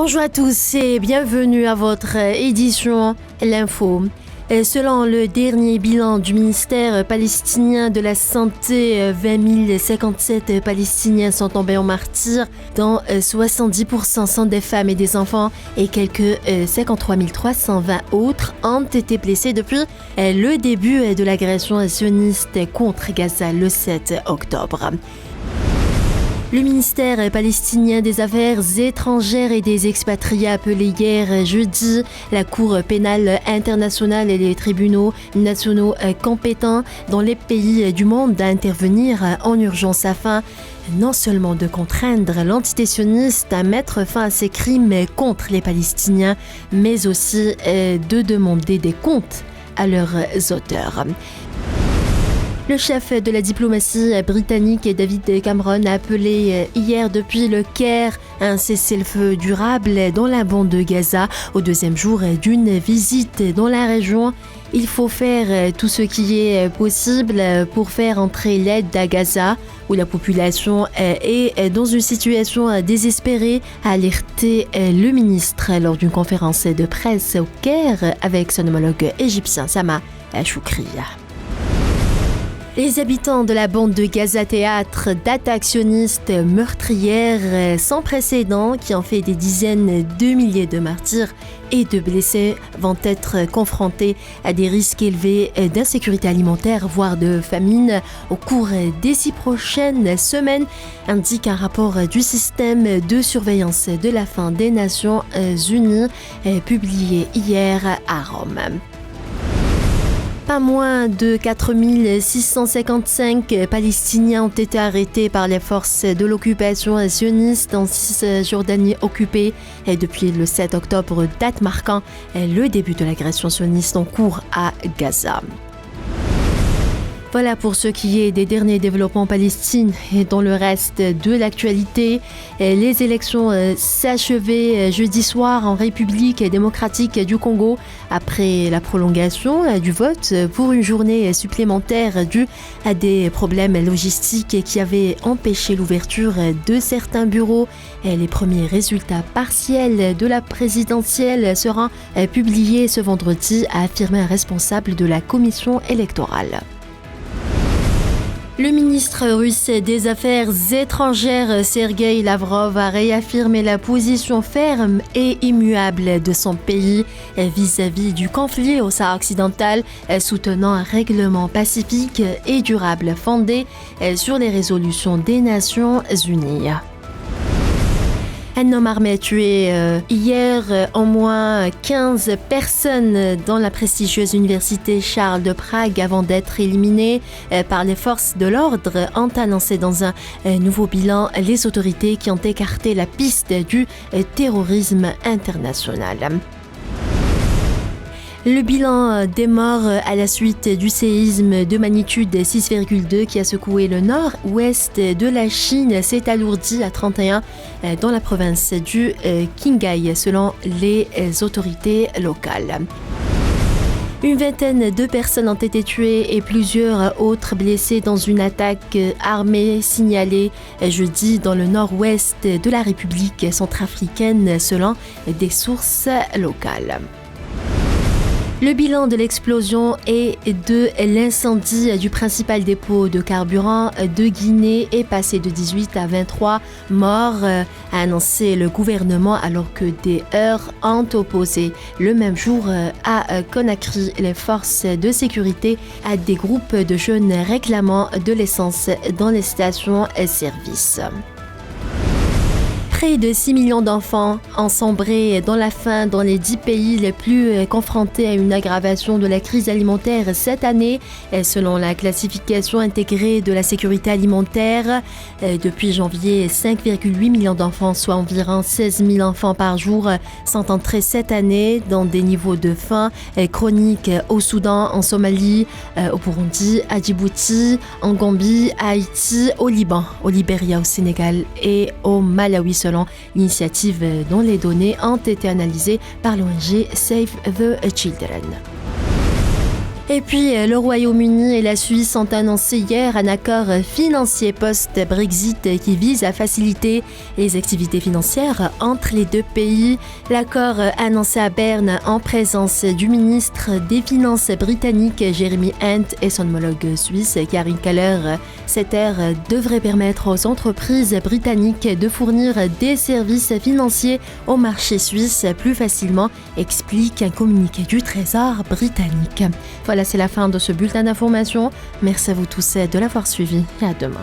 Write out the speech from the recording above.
Bonjour à tous et bienvenue à votre édition L'Info. Selon le dernier bilan du ministère palestinien de la Santé, 20 057 Palestiniens sont tombés en martyrs, dont 70% sont des femmes et des enfants et quelques 53 320 autres ont été blessés depuis le début de l'agression sioniste contre Gaza le 7 octobre. Le ministère palestinien des Affaires étrangères et des expatriés a appelé hier jeudi la Cour pénale internationale et les tribunaux nationaux compétents dans les pays du monde à intervenir en urgence afin non seulement de contraindre l'entité sioniste à mettre fin à ses crimes contre les Palestiniens, mais aussi de demander des comptes à leurs auteurs. Le chef de la diplomatie britannique, David Cameron, a appelé hier depuis le Caire un cessez-le-feu durable dans la bande de Gaza au deuxième jour d'une visite dans la région. Il faut faire tout ce qui est possible pour faire entrer l'aide à Gaza, où la population est dans une situation désespérée, a alerté le ministre lors d'une conférence de presse au Caire avec son homologue égyptien Sama Choukri. Les habitants de la bande de Gaza, théâtre d'attaques sionistes meurtrières sans précédent qui ont fait des dizaines de milliers de martyrs et de blessés, vont être confrontés à des risques élevés d'insécurité alimentaire, voire de famine au cours des 6 prochaines semaines, indique un rapport du système de surveillance de la faim des Nations Unies publié hier à Rome. Pas moins de 4 655 Palestiniens ont été arrêtés par les forces de l'occupation sioniste en Cisjordanie occupée depuis le 7 octobre, date marquant le début de l'agression sioniste en cours à Gaza. Voilà pour ce qui est des derniers développements en Palestine et dans le reste de l'actualité. Les élections s'achevaient jeudi soir en République démocratique du Congo après la prolongation du vote pour une journée supplémentaire due à des problèmes logistiques qui avaient empêché l'ouverture de certains bureaux. Les premiers résultats partiels de la présidentielle seront publiés ce vendredi, a affirmé un responsable de la commission électorale. Le ministre russe des Affaires étrangères, Sergueï Lavrov, a réaffirmé la position ferme et immuable de son pays vis-à-vis du conflit au Sahara occidental, soutenant un règlement pacifique et durable fondé sur les résolutions des Nations Unies. Un homme armé a tué hier au moins 15 personnes dans la prestigieuse université Charles de Prague avant d'être éliminé par les forces de l'ordre, ont annoncé dans un nouveau bilan les autorités qui ont écarté la piste du terrorisme international. Le bilan des morts à la suite du séisme de magnitude 6,2 qui a secoué le nord-ouest de la Chine s'est alourdi à 31 dans la province du Qinghai, selon les autorités locales. Une vingtaine de personnes ont été tuées et plusieurs autres blessées dans une attaque armée signalée jeudi dans le nord-ouest de la République centrafricaine, selon des sources locales. Le bilan de l'explosion et de l'incendie du principal dépôt de carburant de Guinée est passé de 18 à 23 morts, a annoncé le gouvernement, alors que des heurts ont opposé le même jour à Conakry les forces de sécurité à des groupes de jeunes réclamant de l'essence dans les stations-service. Près de 6 millions d'enfants ont sombré dans la faim dans les 10 pays les plus confrontés à une aggravation de la crise alimentaire cette année, selon la classification intégrée de la sécurité alimentaire. Depuis janvier, 5,8 millions d'enfants, soit environ 16 000 enfants par jour, sont entrés cette année dans des niveaux de faim chroniques au Soudan, en Somalie, au Burundi, à Djibouti, en Gambie, à Haïti, au Liban, au Libéria, au Sénégal et au Malawi, selon l'initiative dont les données ont été analysées par l'ONG Save the Children. Et puis, le Royaume-Uni et la Suisse ont annoncé hier un accord financier post-Brexit qui vise à faciliter les activités financières entre les deux pays. L'accord annoncé à Berne en présence du ministre des Finances britannique Jeremy Hunt et son homologue suisse Karine Keller-Sutter devrait permettre aux entreprises britanniques de fournir des services financiers au marché suisse plus facilement, explique un communiqué du Trésor britannique. Voilà, c'est la fin de ce bulletin d'information. Merci à vous tous de l'avoir suivi et à demain.